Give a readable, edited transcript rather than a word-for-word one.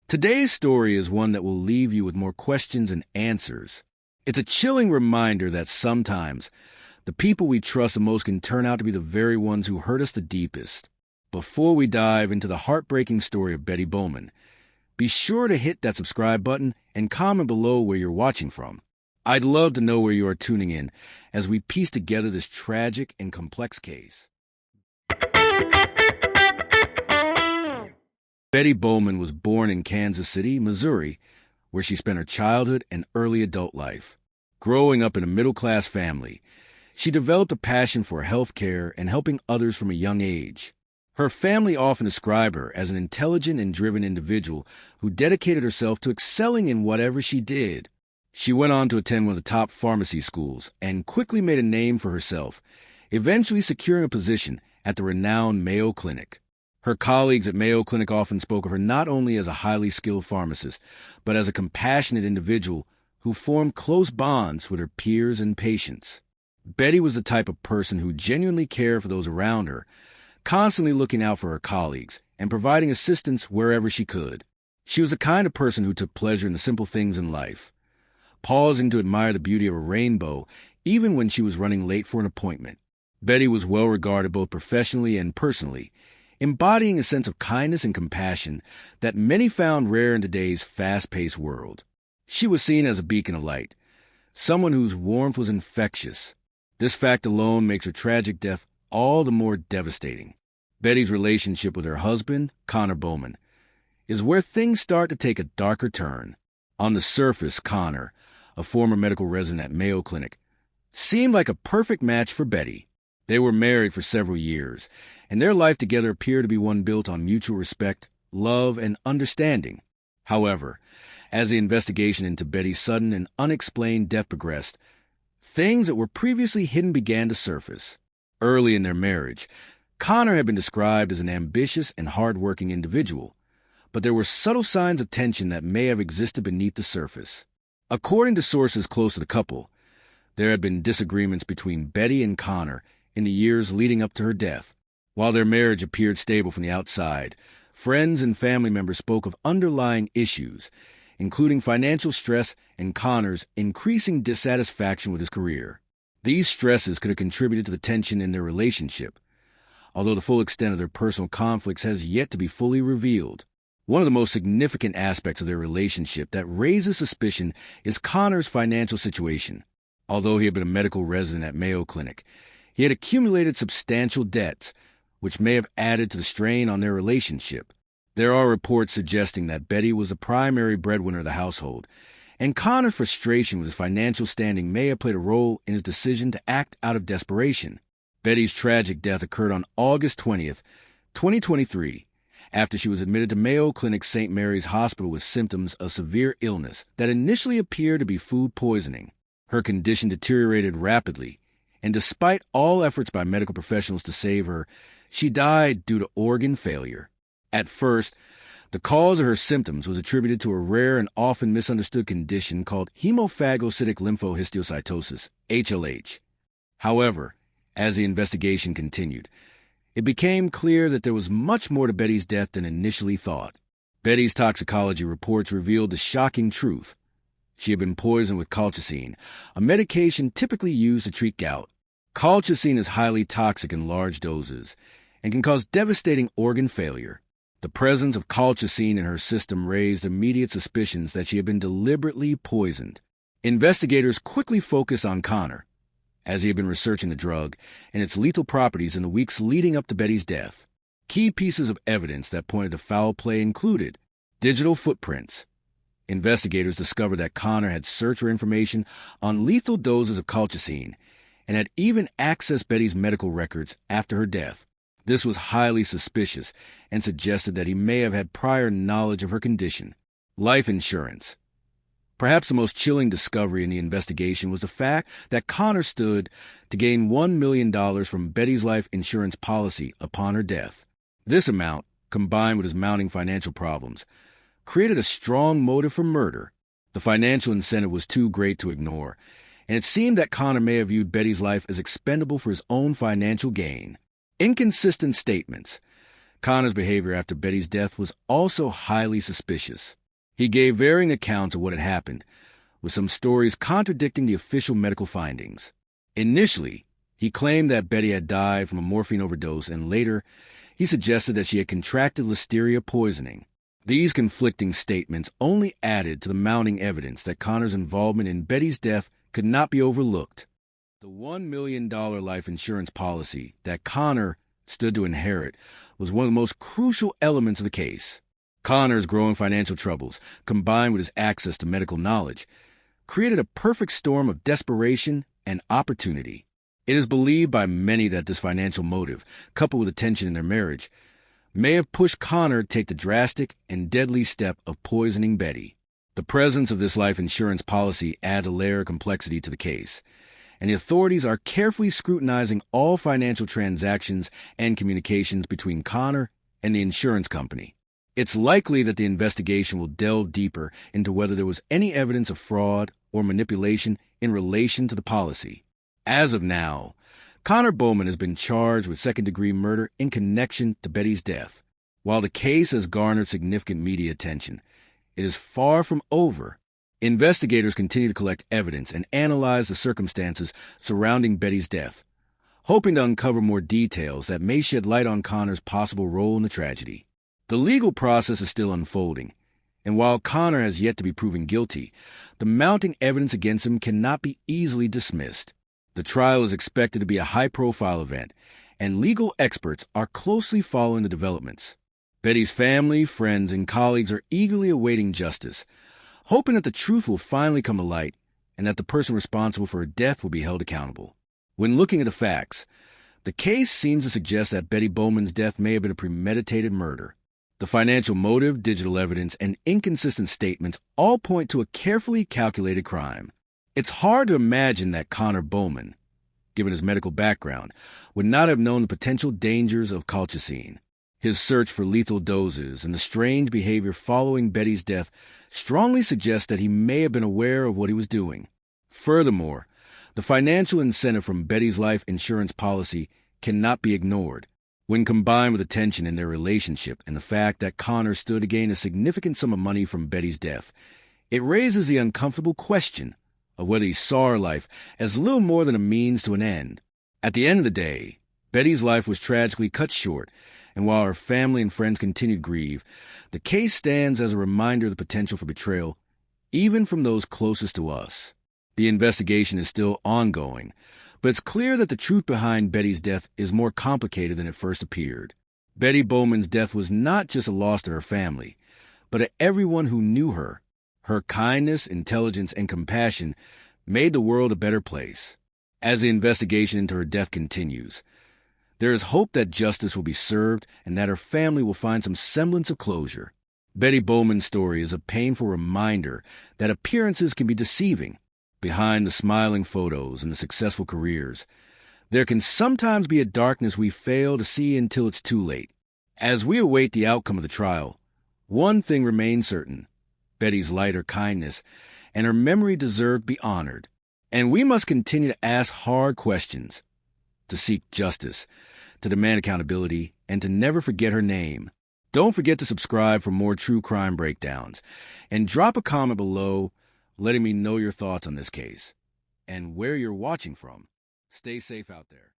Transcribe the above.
Today's story is one that will leave you with more questions than answers. It's a chilling reminder that sometimes the people we trust the most can turn out to be the very ones who hurt us the deepest. Before we dive into the heartbreaking story of Betty Bowman, be sure to hit that subscribe button and comment below where you're watching from. I'd love to know where you are tuning in as we piece together this tragic and complex case. Betty Bowman was born in Kansas City, Missouri, where she spent her childhood and early adult life. Growing up in a middle-class family, she developed a passion for health care and helping others from a young age. Her family often described her as an intelligent and driven individual who dedicated herself to excelling in whatever she did. She went on to attend one of the top pharmacy schools and quickly made a name for herself, eventually securing a position at the renowned Mayo Clinic. Her colleagues at Mayo Clinic often spoke of her not only as a highly skilled pharmacist, but as a compassionate individual who formed close bonds with her peers and patients. Betty was the type of person who genuinely cared for those around her, constantly looking out for her colleagues and providing assistance wherever she could. She was the kind of person who took pleasure in the simple things in life, pausing to admire the beauty of a rainbow even when she was running late for an appointment. Betty was well regarded both professionally and personally, embodying a sense of kindness and compassion that many found rare in today's fast-paced world. She was seen as a beacon of light, someone whose warmth was infectious. This fact alone makes her tragic death all the more devastating. Betty's relationship with her husband, Connor Bowman, is where things start to take a darker turn. On the surface, Connor, a former medical resident at Mayo Clinic, seemed like a perfect match for Betty. They were married for several years, and their life together appeared to be one built on mutual respect, love, and understanding. However, as the investigation into Betty's sudden and unexplained death progressed, things that were previously hidden began to surface. Early in their marriage, Connor had been described as an ambitious and hard-working individual, but there were subtle signs of tension that may have existed beneath the surface. According to sources close to the couple, there had been disagreements between Betty and Connor in the years leading up to her death. While their marriage appeared stable from the outside, friends and family members spoke of underlying issues, including financial stress and Connor's increasing dissatisfaction with his career. These stresses could have contributed to the tension in their relationship, although the full extent of their personal conflicts has yet to be fully revealed. One of the most significant aspects of their relationship that raises suspicion is Connor's financial situation. Although he had been a medical resident at Mayo Clinic, he had accumulated substantial debts, which may have added to the strain on their relationship. There are reports suggesting that Betty was the primary breadwinner of the household, and Connor's frustration with his financial standing may have played a role in his decision to act out of desperation. Betty's tragic death occurred on August 20th, 2023, after she was admitted to Mayo Clinic St. Mary's Hospital with symptoms of severe illness that initially appeared to be food poisoning. Her condition deteriorated rapidly, and despite all efforts by medical professionals to save her, she died due to organ failure. At first, the cause of her symptoms was attributed to a rare and often misunderstood condition called hemophagocytic lymphohistiocytosis, HLH. However, as the investigation continued, it became clear that there was much more to Betty's death than initially thought. Betty's toxicology reports revealed the shocking truth. She had been poisoned with colchicine, a medication typically used to treat gout. Colchicine is highly toxic in large doses and can cause devastating organ failure. The presence of colchicine in her system raised immediate suspicions that she had been deliberately poisoned. Investigators quickly focused on Connor, as he had been researching the drug and its lethal properties in the weeks leading up to Betty's death. Key pieces of evidence that pointed to foul play included digital footprints. Investigators discovered that Connor had searched for information on lethal doses of colchicine and had even accessed Betty's medical records after her death. This was highly suspicious and suggested that he may have had prior knowledge of her condition. Life insurance. Perhaps the most chilling discovery in the investigation was the fact that Connor stood to gain $1 million from Betty's life insurance policy upon her death. This amount, combined with his mounting financial problems, created a strong motive for murder. The financial incentive was too great to ignore, and it seemed that Connor may have viewed Betty's life as expendable for his own financial gain. Inconsistent statements. Connor's behavior after Betty's death was also highly suspicious. He gave varying accounts of what had happened, with some stories contradicting the official medical findings. Initially, he claimed that Betty had died from a morphine overdose, and later, he suggested that she had contracted listeria poisoning. These conflicting statements only added to the mounting evidence that Connor's involvement in Betty's death could not be overlooked. The $1 million life insurance policy that Connor stood to inherit was one of the most crucial elements of the case. Connor's growing financial troubles, combined with his access to medical knowledge, created a perfect storm of desperation and opportunity. It is believed by many that this financial motive, coupled with the tension in their marriage, may have pushed Connor to take the drastic and deadly step of poisoning Betty. The presence of this life insurance policy added a layer of complexity to the case, and the authorities are carefully scrutinizing all financial transactions and communications between Connor and the insurance company. It's likely that the investigation will delve deeper into whether there was any evidence of fraud or manipulation in relation to the policy. As of now, Connor Bowman has been charged with second-degree murder in connection to Betty's death. While the case has garnered significant media attention, it is far from over. Investigators continue to collect evidence and analyze the circumstances surrounding Betty's death, hoping to uncover more details that may shed light on Connor's possible role in the tragedy. The legal process is still unfolding, and while Connor has yet to be proven guilty, the mounting evidence against him cannot be easily dismissed. The trial is expected to be a high-profile event, and legal experts are closely following the developments. Betty's family, friends, and colleagues are eagerly awaiting justice, hoping that the truth will finally come to light and that the person responsible for her death will be held accountable. When looking at the facts, the case seems to suggest that Betty Bowman's death may have been a premeditated murder. The financial motive, digital evidence, and inconsistent statements all point to a carefully calculated crime. It's hard to imagine that Connor Bowman, given his medical background, would not have known the potential dangers of colchicine. His search for lethal doses and the strange behavior following Betty's death strongly suggest that he may have been aware of what he was doing. Furthermore, the financial incentive from Betty's life insurance policy cannot be ignored. When combined with the tension in their relationship and the fact that Connor stood to gain a significant sum of money from Betty's death, it raises the uncomfortable question of whether he saw her life as little more than a means to an end. At the end of the day, Betty's life was tragically cut short, and while her family and friends continued to grieve, the case stands as a reminder of the potential for betrayal, even from those closest to us. The investigation is still ongoing, but it's clear that the truth behind Betty's death is more complicated than it first appeared. Betty Bowman's death was not just a loss to her family, but to everyone who knew her. Her kindness, intelligence, and compassion made the world a better place. As the investigation into her death continues, there is hope that justice will be served and that her family will find some semblance of closure. Betty Bowman's story is a painful reminder that appearances can be deceiving. Behind the smiling photos and the successful careers, there can sometimes be a darkness we fail to see until it's too late. As we await the outcome of the trial, one thing remains certain: Betty's light, her kindness, and her memory deserve to be honored. And we must continue to ask hard questions, to seek justice, to demand accountability, and to never forget her name. Don't forget to subscribe for more true crime breakdowns, and drop a comment below letting me know your thoughts on this case and where you're watching from. Stay safe out there.